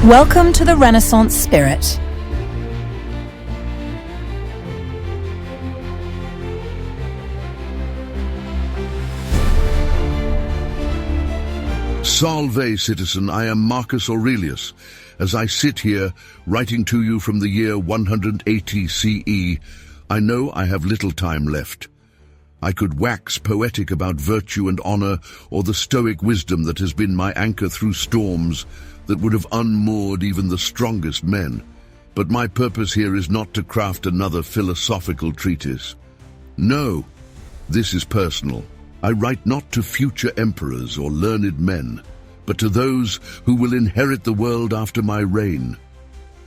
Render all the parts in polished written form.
Welcome to the Renaissance Spirit. Salve, citizen, I am Marcus Aurelius. As I sit here, writing to you from the year 180 CE, I know I have little time left. I could wax poetic about virtue and honor, or the Stoic wisdom that has been my anchor through storms that would have unmoored even the strongest men. But my purpose here is not to craft another philosophical treatise. No, this is personal. I write not to future emperors or learned men, but to those who will inherit the world after my reign.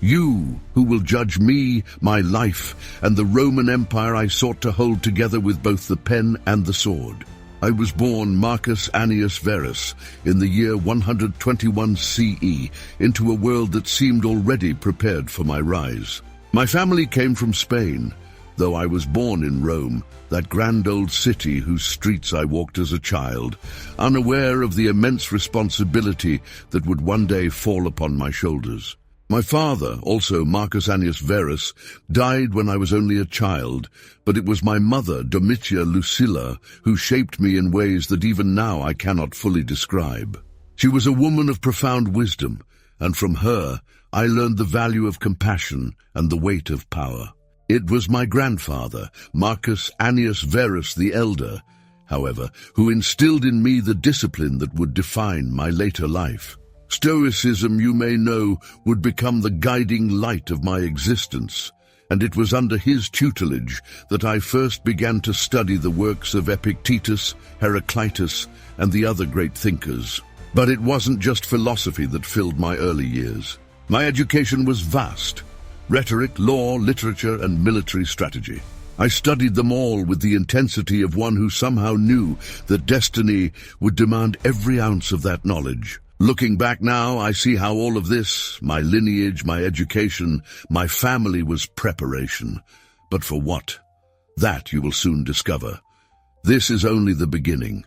You, who will judge me, my life, and the Roman Empire I sought to hold together with both the pen and the sword. I was born Marcus Annius Verus in the year 121 CE into a world that seemed already prepared for my rise. My family came from Spain, though I was born in Rome, that grand old city whose streets I walked as a child, unaware of the immense responsibility that would one day fall upon my shoulders. My father, also Marcus Annius Verus, died when I was only a child, but it was my mother, Domitia Lucilla, who shaped me in ways that even now I cannot fully describe. She was a woman of profound wisdom, and from her I learned the value of compassion and the weight of power. It was my grandfather, Marcus Annius Verus the Elder, however, who instilled in me the discipline that would define my later life. Stoicism, you may know, would become the guiding light of my existence, and it was under his tutelage that I first began to study the works of Epictetus, Heraclitus, and the other great thinkers. But it wasn't just philosophy that filled my early years. My education was vast: rhetoric, law, literature, and military strategy. I studied them all with the intensity of one who somehow knew that destiny would demand every ounce of that knowledge. Looking back now, I see how all of this, my lineage, my education, my family, was preparation. But for what? That you will soon discover. This is only the beginning.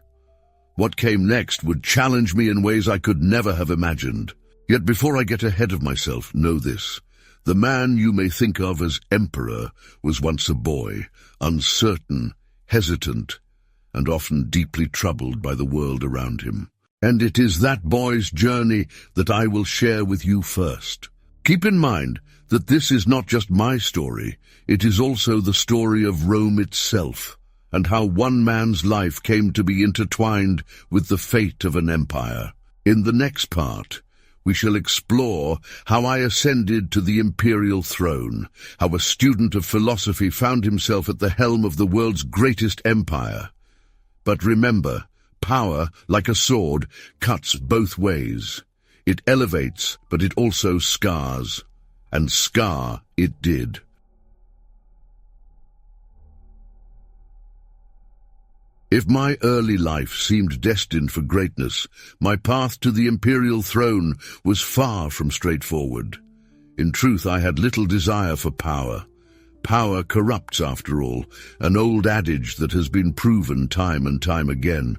What came next would challenge me in ways I could never have imagined. Yet before I get ahead of myself, know this. The man you may think of as Emperor was once a boy, uncertain, hesitant, and often deeply troubled by the world around him. And it is that boy's journey that I will share with you first. Keep in mind that this is not just my story, it is also the story of Rome itself, and how one man's life came to be intertwined with the fate of an empire. In the next part, we shall explore how I ascended to the imperial throne, how a student of philosophy found himself at the helm of the world's greatest empire. But remember, power, like a sword, cuts both ways. It elevates, but it also scars. And scar it did. If my early life seemed destined for greatness, my path to the imperial throne was far from straightforward. In truth, I had little desire for power. Power corrupts, after all, an old adage that has been proven time and time again.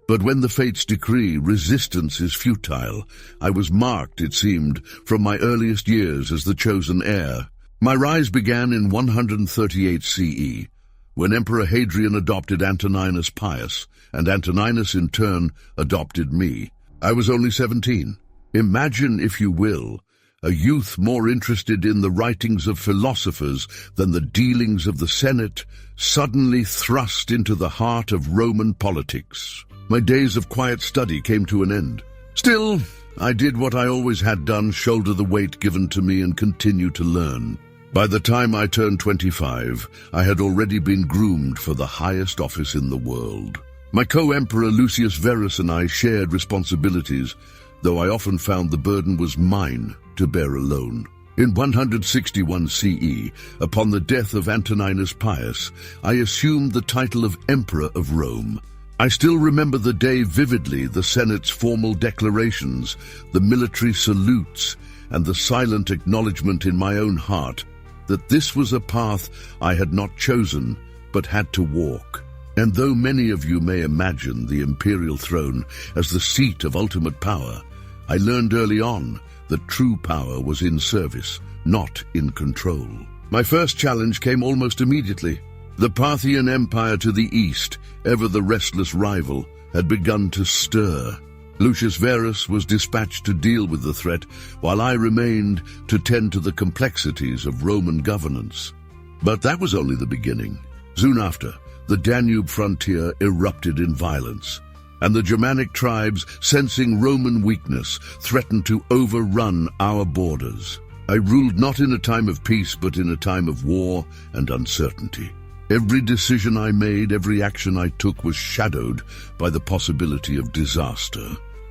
But when the fates decree, resistance is futile. I was marked, it seemed, from my earliest years as the chosen heir. My rise began in 138 CE, when Emperor Hadrian adopted Antoninus Pius, and Antoninus in turn adopted me. I was only 17. Imagine, if you will, a youth more interested in the writings of philosophers than the dealings of the Senate, suddenly thrust into the heart of Roman politics. My days of quiet study came to an end. Still, I did what I always had done, shoulder the weight given to me and continue to learn. By the time I turned 25, I had already been groomed for the highest office in the world. My co-emperor Lucius Verus and I shared responsibilities, though I often found the burden was mine to bear alone. In 161 CE, upon the death of Antoninus Pius, I assumed the title of Emperor of Rome. I still remember the day vividly, the Senate's formal declarations, the military salutes, and the silent acknowledgement in my own heart that this was a path I had not chosen, but had to walk. And though many of you may imagine the imperial throne as the seat of ultimate power, I learned early on that true power was in service, not in control. My first challenge came almost immediately. The Parthian Empire to the east, ever the restless rival, had begun to stir. Lucius Verus was dispatched to deal with the threat, while I remained to tend to the complexities of Roman governance. But that was only the beginning. Soon after, the Danube frontier erupted in violence, and the Germanic tribes, sensing Roman weakness, threatened to overrun our borders. I ruled not in a time of peace, but in a time of war and uncertainty. Every decision I made, every action I took was shadowed by the possibility of disaster.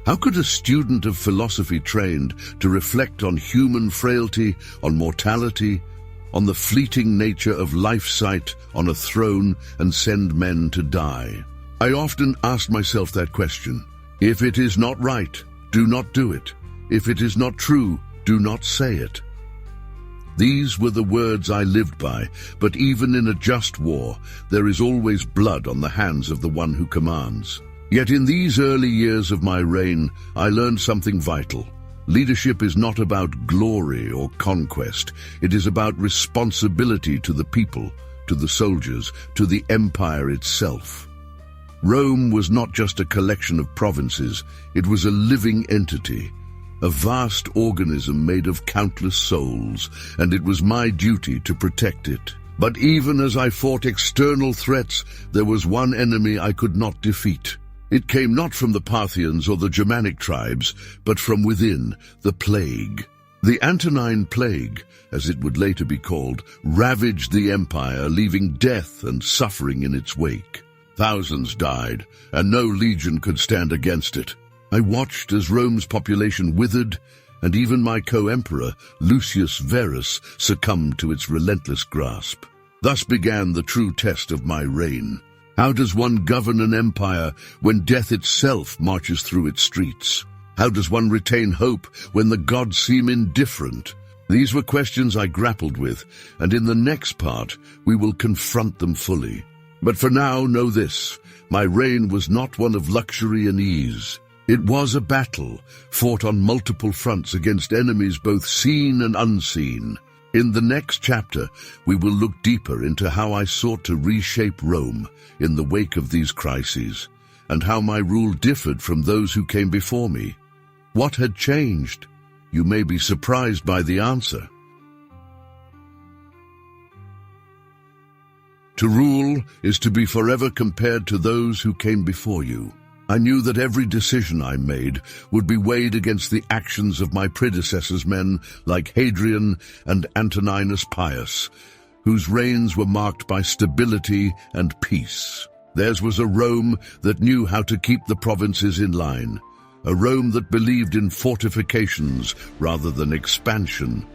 How could a student of philosophy trained to reflect on human frailty, on mortality, on the fleeting nature of life sight on a throne and send men to die? I often asked myself that question. If it is not right, do not do it. If it is not true, do not say it. These were the words I lived by, but even in a just war, there is always blood on the hands of the one who commands. Yet in these early years of my reign, I learned something vital. Leadership is not about glory or conquest. It is about responsibility to the people, to the soldiers, to the empire itself. Rome was not just a collection of provinces, it was a living entity, a vast organism made of countless souls, and it was my duty to protect it. But even as I fought external threats, there was one enemy I could not defeat. It came not from the Parthians or the Germanic tribes, but from within, the plague. The Antonine Plague, as it would later be called, ravaged the empire, leaving death and suffering in its wake. Thousands died, and no legion could stand against it. I watched as Rome's population withered, and even my co-emperor, Lucius Verus, succumbed to its relentless grasp. Thus began the true test of my reign. How does one govern an empire when death itself marches through its streets? How does one retain hope when the gods seem indifferent? These were questions I grappled with, and in the next part we will confront them fully. But for now, know this: my reign was not one of luxury and ease. It was a battle, fought on multiple fronts against enemies both seen and unseen. In the next chapter, we will look deeper into how I sought to reshape Rome in the wake of these crises, and how my rule differed from those who came before me. What had changed? You may be surprised by the answer. To rule is to be forever compared to those who came before you. I knew that every decision I made would be weighed against the actions of my predecessors, men like Hadrian and Antoninus Pius, whose reigns were marked by stability and peace. Theirs was a Rome that knew how to keep the provinces in line, a Rome that believed in fortifications rather than expansion,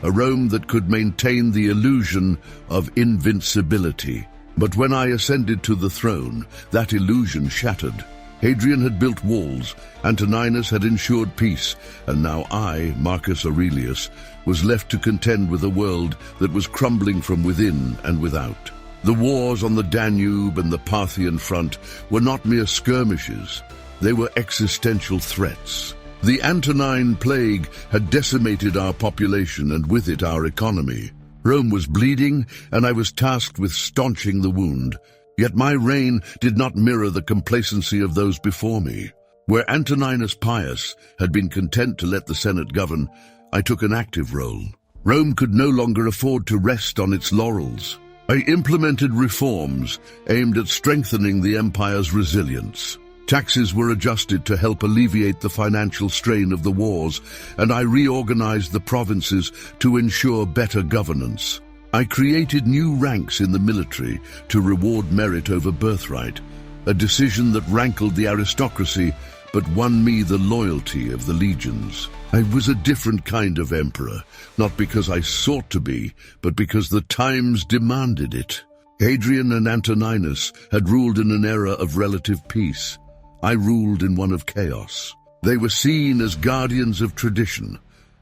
a Rome that could maintain the illusion of invincibility. But when I ascended to the throne, that illusion shattered. Hadrian had built walls, Antoninus had ensured peace, and now I, Marcus Aurelius, was left to contend with a world that was crumbling from within and without. The wars on the Danube and the Parthian front were not mere skirmishes, they were existential threats. The Antonine Plague had decimated our population and with it our economy. Rome was bleeding, and I was tasked with staunching the wound. Yet my reign did not mirror the complacency of those before me. Where Antoninus Pius had been content to let the Senate govern, I took an active role. Rome could no longer afford to rest on its laurels. I implemented reforms aimed at strengthening the empire's resilience. Taxes were adjusted to help alleviate the financial strain of the wars, and I reorganized the provinces to ensure better governance. I created new ranks in the military to reward merit over birthright, a decision that rankled the aristocracy but won me the loyalty of the legions. I was a different kind of emperor, not because I sought to be, but because the times demanded it. Hadrian and Antoninus had ruled in an era of relative peace. I ruled in one of chaos. They were seen as guardians of tradition.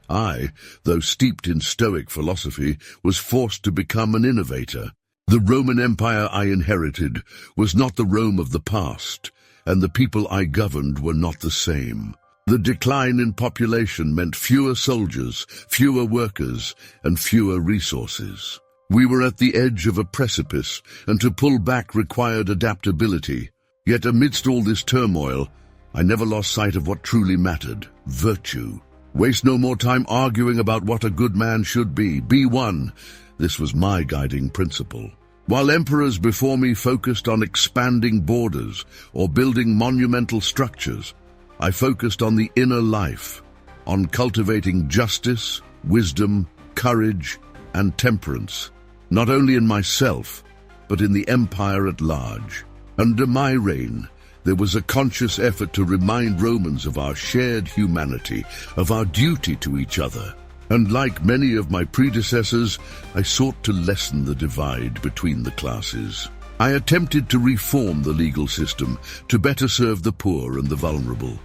I, though steeped in Stoic philosophy, was forced to become an innovator. The Roman Empire I inherited was not the Rome of the past, and the people I governed were not the same. The decline in population meant fewer soldiers, fewer workers, and fewer resources. We were at the edge of a precipice, and to pull back required adaptability. Yet amidst all this turmoil, I never lost sight of what truly mattered: virtue. Waste no more time arguing about what a good man should be. Be one. This was my guiding principle. While emperors before me focused on expanding borders or building monumental structures, I focused on the inner life, on cultivating justice, wisdom, courage, and temperance, not only in myself, but in the empire at large. Under my reign, there was a conscious effort to remind Romans of our shared humanity, of our duty to each other. And like many of my predecessors, I sought to lessen the divide between the classes. I attempted to reform the legal system to better serve the poor and the vulnerable.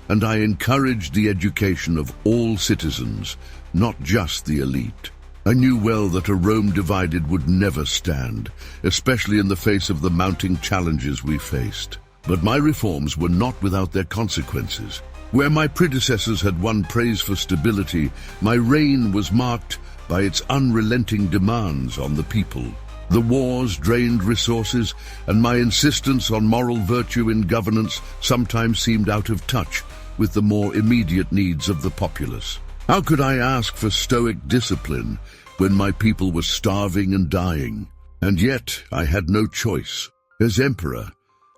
And I encouraged the education of all citizens, not just the elite. I knew well that a Rome divided would never stand, especially in the face of the mounting challenges we faced. But my reforms were not without their consequences. Where my predecessors had won praise for stability, my reign was marked by its unrelenting demands on the people. The wars drained resources, and my insistence on moral virtue in governance sometimes seemed out of touch with the more immediate needs of the populace. How could I ask for stoic discipline when my people were starving and dying? And yet I had no choice. As emperor,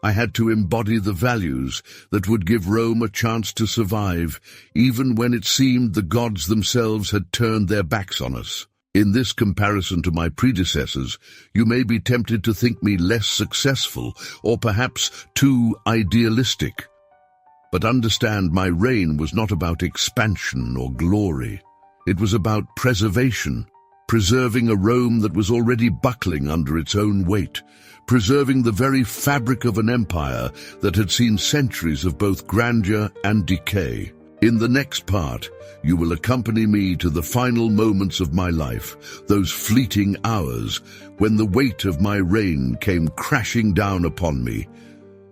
I had to embody the values that would give Rome a chance to survive, even when it seemed the gods themselves had turned their backs on us. In this comparison to my predecessors, you may be tempted to think me less successful, or perhaps too idealistic. But understand, my reign was not about expansion or glory. It was about preservation, preserving a Rome that was already buckling under its own weight, preserving the very fabric of an empire that had seen centuries of both grandeur and decay. In the next part, you will accompany me to the final moments of my life, those fleeting hours when the weight of my reign came crashing down upon me.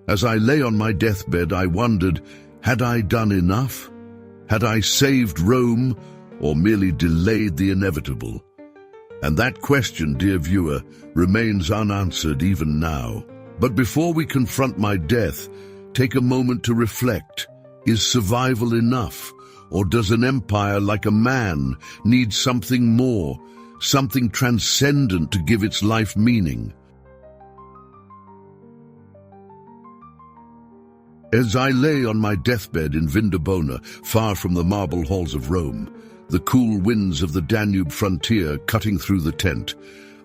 As I lay on my deathbed, I wondered, had I done enough? Had I saved Rome, or merely delayed the inevitable? And that question, dear viewer, remains unanswered even now. But before we confront my death, take a moment to reflect. Is survival enough? Or does an empire like a man need something more, something transcendent to give its life meaning? As I lay on my deathbed in Vindobona, far from the marble halls of Rome, the cool winds of the Danube frontier cutting through the tent,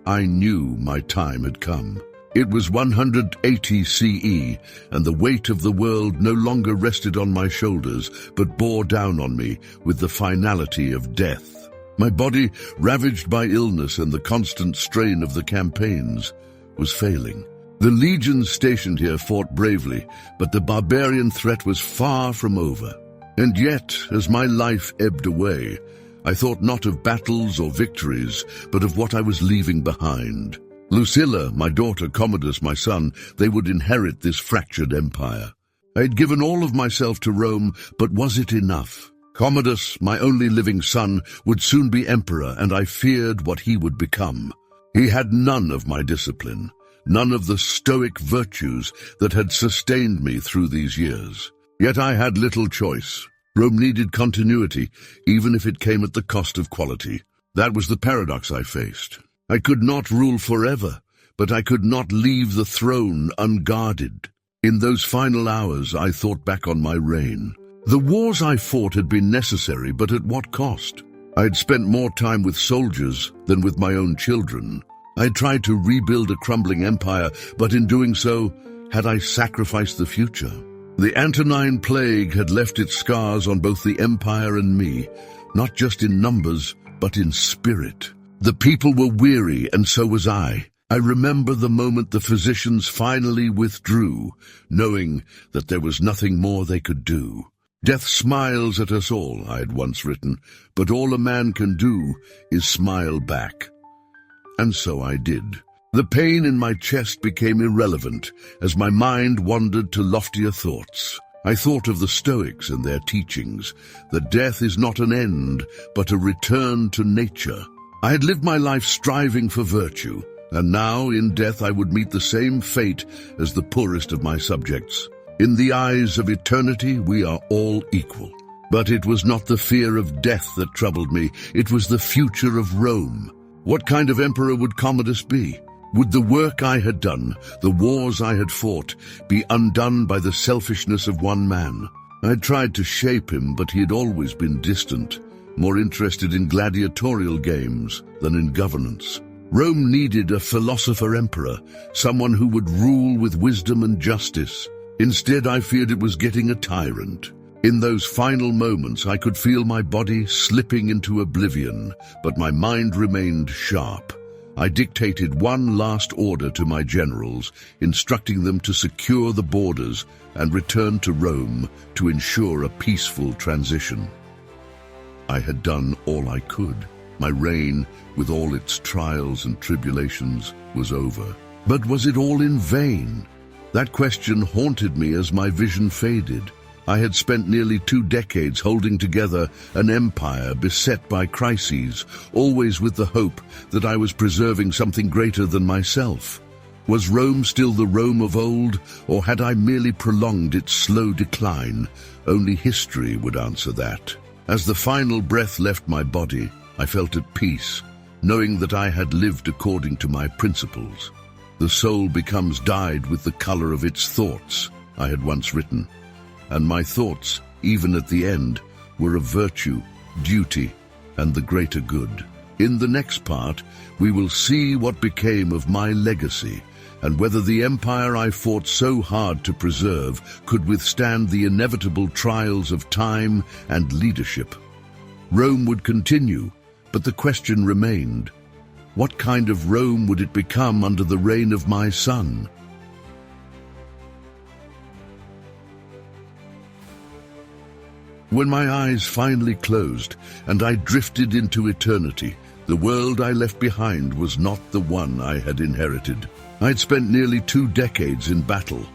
I knew my time had come. It was 180 CE, and the weight of the world no longer rested on my shoulders, but bore down on me with the finality of death. My body, ravaged by illness and the constant strain of the campaigns, was failing. The legions stationed here fought bravely, but the barbarian threat was far from over. And yet, as my life ebbed away, I thought not of battles or victories, but of what I was leaving behind. Lucilla, my daughter, Commodus, my son, they would inherit this fractured empire. I had given all of myself to Rome, but was it enough? Commodus, my only living son, would soon be emperor, and I feared what he would become. He had none of my discipline, none of the stoic virtues that had sustained me through these years. Yet I had little choice. Rome needed continuity, even if it came at the cost of quality. That was the paradox I faced. I could not rule forever, but I could not leave the throne unguarded. In those final hours, I thought back on my reign. The wars I fought had been necessary, but at what cost? I had spent more time with soldiers than with my own children. I had tried to rebuild a crumbling empire, but in doing so, had I sacrificed the future? The Antonine Plague had left its scars on both the empire and me, not just in numbers, but in spirit. The people were weary, and so was I. I remember the moment the physicians finally withdrew, knowing that there was nothing more they could do. Death smiles at us all, I had once written, but all a man can do is smile back. And so I did. The pain in my chest became irrelevant as my mind wandered to loftier thoughts. I thought of the Stoics and their teachings, that death is not an end, but a return to nature. I had lived my life striving for virtue, and now in death I would meet the same fate as the poorest of my subjects. In the eyes of eternity, we are all equal. But it was not the fear of death that troubled me, it was the future of Rome. What kind of emperor would Commodus be? Would the work I had done, the wars I had fought, be undone by the selfishness of one man? I had tried to shape him, but he had always been distant, more interested in gladiatorial games than in governance. Rome needed a philosopher-emperor, someone who would rule with wisdom and justice. Instead, I feared it was getting a tyrant. In those final moments, I could feel my body slipping into oblivion, but my mind remained sharp. I dictated one last order to my generals, instructing them to secure the borders and return to Rome to ensure a peaceful transition. I had done all I could. My reign, with all its trials and tribulations, was over. But was it all in vain? That question haunted me as my vision faded. I had spent nearly 2 decades holding together an empire beset by crises, always with the hope that I was preserving something greater than myself. Was Rome still the Rome of old, or had I merely prolonged its slow decline? Only history would answer that. As the final breath left my body, I felt at peace, knowing that I had lived according to my principles. The soul becomes dyed with the color of its thoughts, I had once written. And my thoughts, even at the end, were of virtue, duty, and the greater good. In the next part, we will see what became of my legacy, and whether the empire I fought so hard to preserve could withstand the inevitable trials of time and leadership. Rome would continue, but the question remained: what kind of Rome would it become under the reign of my son? When my eyes finally closed and I drifted into eternity, the world I left behind was not the one I had inherited. I had spent nearly 2 decades in battle,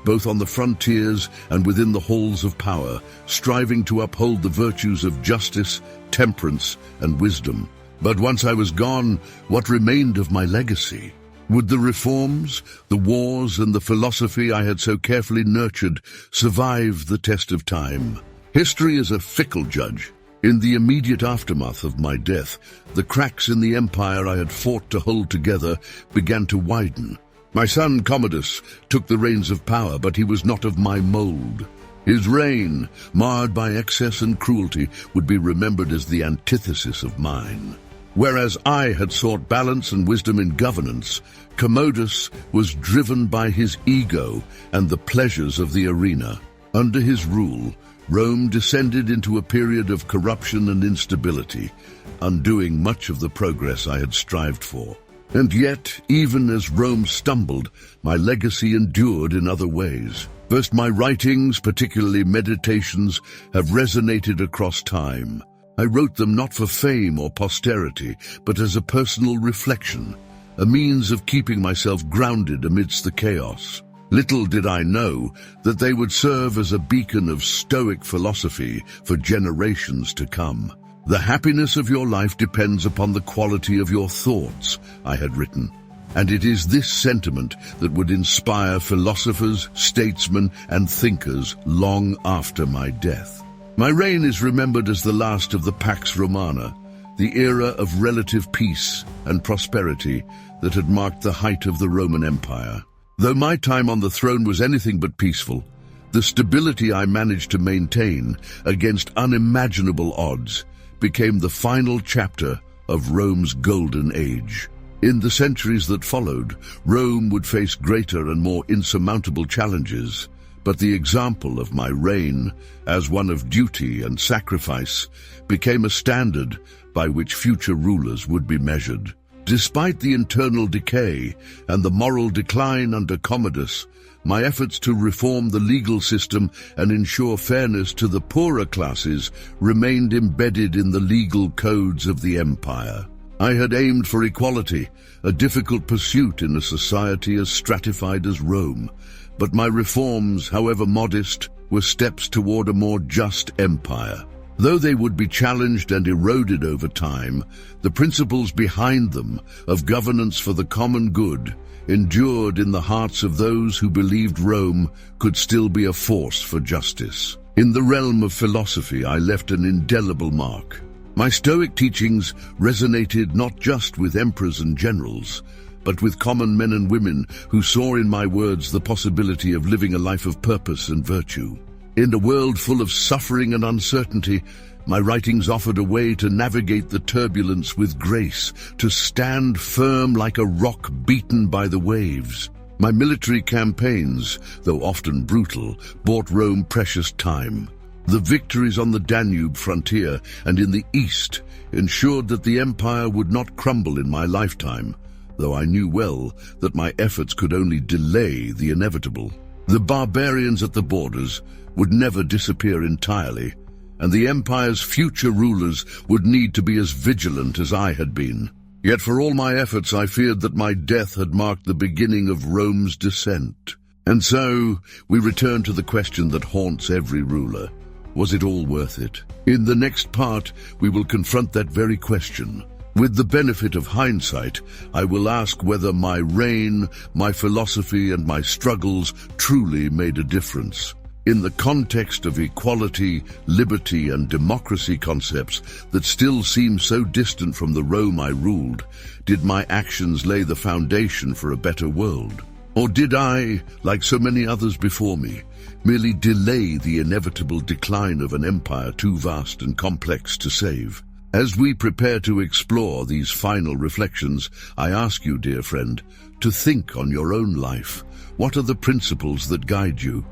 both on the frontiers and within the halls of power, striving to uphold the virtues of justice, temperance, and wisdom. But once I was gone, what remained of my legacy? Would the reforms, the wars, and the philosophy I had so carefully nurtured survive the test of time? History is a fickle judge. In the immediate aftermath of my death, the cracks in the empire I had fought to hold together began to widen. My son Commodus took the reins of power, but he was not of my mold. His reign, marred by excess and cruelty, would be remembered as the antithesis of mine. Whereas I had sought balance and wisdom in governance, Commodus was driven by his ego and the pleasures of the arena. Under his rule, Rome descended into a period of corruption and instability, undoing much of the progress I had strived for. And yet, even as Rome stumbled, my legacy endured in other ways. First, my writings, particularly meditations, have resonated across time. I wrote them not for fame or posterity, but as a personal reflection, a means of keeping myself grounded amidst the chaos. Little did I know that they would serve as a beacon of Stoic philosophy for generations to come. The happiness of your life depends upon the quality of your thoughts, I had written. And it is this sentiment that would inspire philosophers, statesmen, and thinkers long after my death. My reign is remembered as the last of the Pax Romana, the era of relative peace and prosperity that had marked the height of the Roman Empire. Though my time on the throne was anything but peaceful, the stability I managed to maintain against unimaginable odds became the final chapter of Rome's golden age. In the centuries that followed, Rome would face greater and more insurmountable challenges, but the example of my reign, as one of duty and sacrifice, became a standard by which future rulers would be measured. Despite the internal decay and the moral decline under Commodus, my efforts to reform the legal system and ensure fairness to the poorer classes remained embedded in the legal codes of the empire. I had aimed for equality, a difficult pursuit in a society as stratified as Rome, but my reforms, however modest, were steps toward a more just empire. Though they would be challenged and eroded over time, the principles behind them, of governance for the common good, endured in the hearts of those who believed Rome could still be a force for justice. In the realm of philosophy, I left an indelible mark. My Stoic teachings resonated not just with emperors and generals, but with common men and women who saw in my words the possibility of living a life of purpose and virtue. In a world full of suffering and uncertainty, my writings offered a way to navigate the turbulence with grace, to stand firm like a rock beaten by the waves. My military campaigns, though often brutal, bought Rome precious time. The victories on the Danube frontier and in the east ensured that the empire would not crumble in my lifetime, though I knew well that my efforts could only delay the inevitable. The barbarians at the borders would never disappear entirely, and the empire's future rulers would need to be as vigilant as I had been. Yet for all my efforts, I feared that my death had marked the beginning of Rome's descent. And so we return to the question that haunts every ruler. Was it all worth it? In the next part, we will confront that very question. With the benefit of hindsight, I will ask whether my reign, my philosophy, and my struggles truly made a difference. In the context of equality, liberty, and democracy concepts that still seem so distant from the Rome I ruled, did my actions lay the foundation for a better world? Or did I, like so many others before me, merely delay the inevitable decline of an empire too vast and complex to save? As we prepare to explore these final reflections, I ask you, dear friend, to think on your own life. What are the principles that guide you?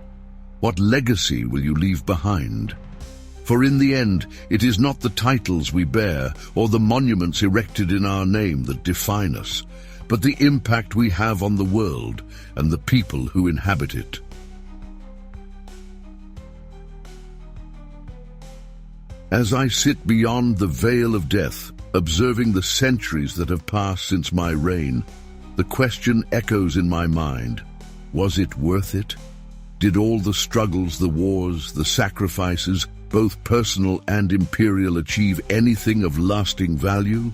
What legacy will you leave behind? For in the end, it is not the titles we bear or the monuments erected in our name that define us, but the impact we have on the world and the people who inhabit it. As I sit beyond the veil of death, observing the centuries that have passed since my reign, the question echoes in my mind: was it worth it? Did all the struggles, the wars, the sacrifices, both personal and imperial, achieve anything of lasting value?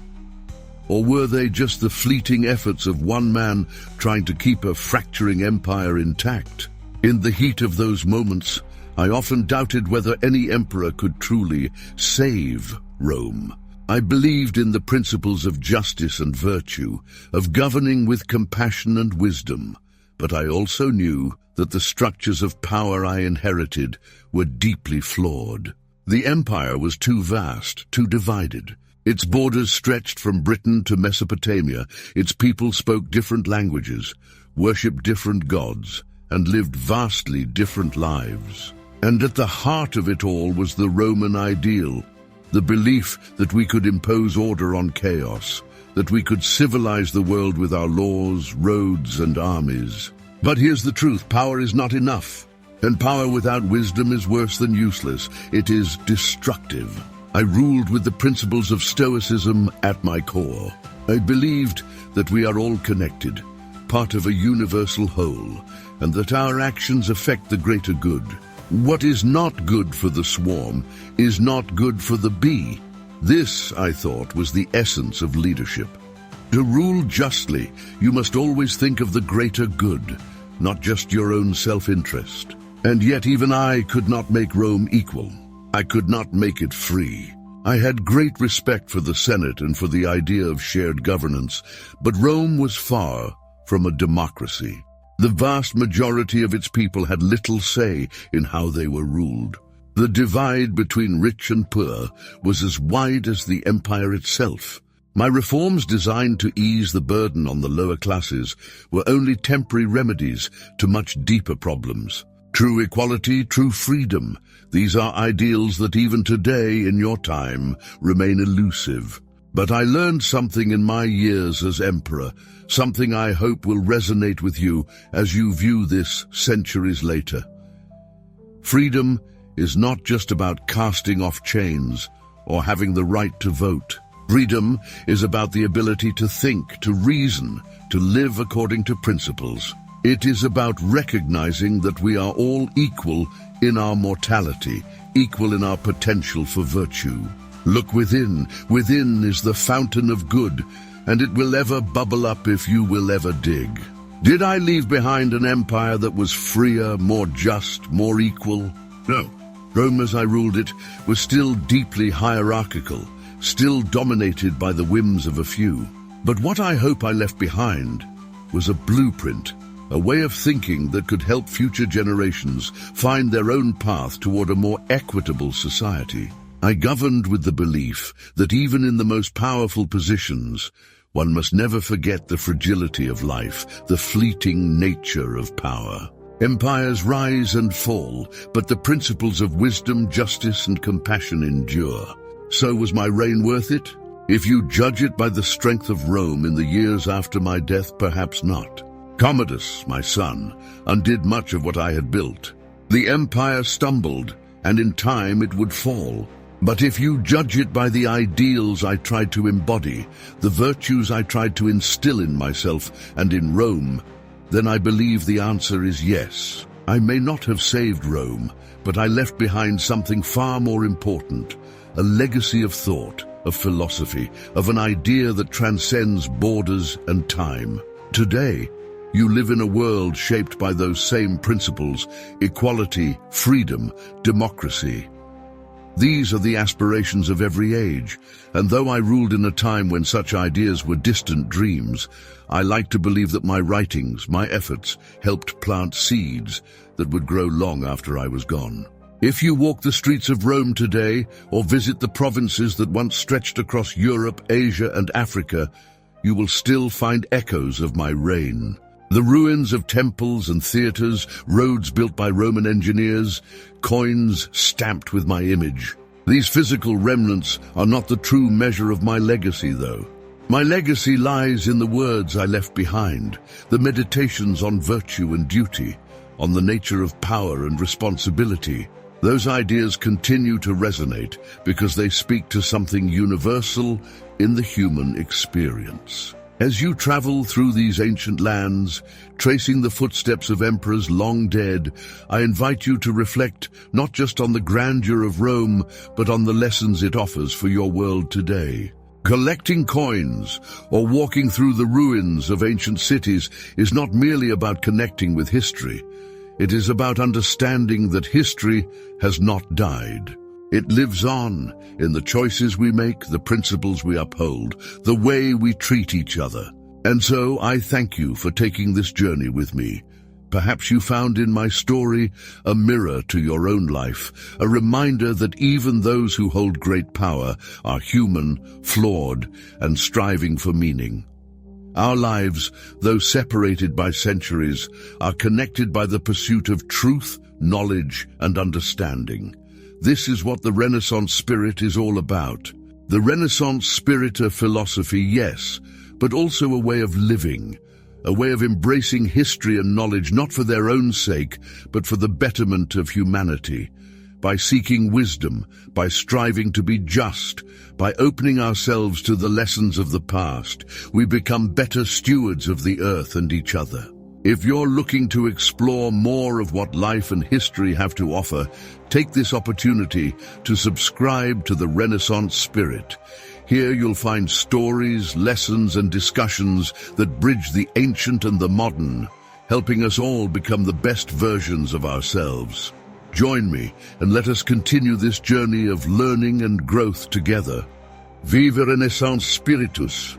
Or were they just the fleeting efforts of one man trying to keep a fracturing empire intact? In the heat of those moments, I often doubted whether any emperor could truly save Rome. I believed in the principles of justice and virtue, of governing with compassion and wisdom, but I also knew that the structures of power I inherited were deeply flawed. The empire was too vast, too divided. Its borders stretched from Britain to Mesopotamia. Its people spoke different languages, worshipped different gods, and lived vastly different lives. And at the heart of it all was the Roman ideal, the belief that we could impose order on chaos, that we could civilize the world with our laws, roads, and armies. But here's the truth: power is not enough, and power without wisdom is worse than useless. It is destructive. I ruled with the principles of Stoicism at my core. I believed that we are all connected, part of a universal whole, and that our actions affect the greater good. What is not good for the swarm is not good for the bee. This, I thought, was the essence of leadership. To rule justly, you must always think of the greater good, not just your own self-interest. And yet even I could not make Rome equal. I could not make it free. I had great respect for the Senate and for the idea of shared governance, but Rome was far from a democracy. The vast majority of its people had little say in how they were ruled. The divide between rich and poor was as wide as the empire itself. My reforms, designed to ease the burden on the lower classes, were only temporary remedies to much deeper problems. True equality, true freedom, these are ideals that even today, in your time, remain elusive. But I learned something in my years as emperor, something I hope will resonate with you as you view this centuries later. Freedom is not just about casting off chains or having the right to vote. Freedom is about the ability to think, to reason, to live according to principles. It is about recognizing that we are all equal in our mortality, equal in our potential for virtue. Look within. Within is the fountain of good, and it will ever bubble up if you will ever dig. Did I leave behind an empire that was freer, more just, more equal? No. Rome, as I ruled it, was still deeply hierarchical, still dominated by the whims of a few. But what I hope I left behind was a blueprint, a way of thinking that could help future generations find their own path toward a more equitable society. I governed with the belief that even in the most powerful positions, one must never forget the fragility of life, the fleeting nature of power. Empires rise and fall, but the principles of wisdom, justice, and compassion endure. So was my reign worth it? If you judge it by the strength of Rome in the years after my death, perhaps not. Commodus, my son, undid much of what I had built. The empire stumbled, and in time it would fall. But if you judge it by the ideals I tried to embody, the virtues I tried to instill in myself and in Rome, then I believe the answer is yes. I may not have saved Rome, but I left behind something far more important, a legacy of thought, of philosophy, of an idea that transcends borders and time. Today, you live in a world shaped by those same principles: equality, freedom, democracy. These are the aspirations of every age, and though I ruled in a time when such ideas were distant dreams, I like to believe that my writings, my efforts, helped plant seeds that would grow long after I was gone. If you walk the streets of Rome today, or visit the provinces that once stretched across Europe, Asia, and Africa, you will still find echoes of my reign. The ruins of temples and theaters, roads built by Roman engineers, coins stamped with my image. These physical remnants are not the true measure of my legacy, though. My legacy lies in the words I left behind, the meditations on virtue and duty, on the nature of power and responsibility. Those ideas continue to resonate because they speak to something universal in the human experience. As you travel through these ancient lands, tracing the footsteps of emperors long dead, I invite you to reflect not just on the grandeur of Rome, but on the lessons it offers for your world today. Collecting coins or walking through the ruins of ancient cities is not merely about connecting with history. It is about understanding that history has not died. It lives on in the choices we make, the principles we uphold, the way we treat each other. And so I thank you for taking this journey with me. Perhaps you found in my story a mirror to your own life, a reminder that even those who hold great power are human, flawed, and striving for meaning. Our lives, though separated by centuries, are connected by the pursuit of truth, knowledge, and understanding. This is what the Renaissance spirit is all about. The Renaissance spirit of philosophy, yes, but also a way of living, a way of embracing history and knowledge not for their own sake, but for the betterment of humanity. By seeking wisdom, by striving to be just, by opening ourselves to the lessons of the past, we become better stewards of the earth and each other. If you're looking to explore more of what life and history have to offer, take this opportunity to subscribe to the Renaissance Spirit. Here you'll find stories, lessons, and discussions that bridge the ancient and the modern, helping us all become the best versions of ourselves. Join me and let us continue this journey of learning and growth together. Viva Renaissance Spiritus!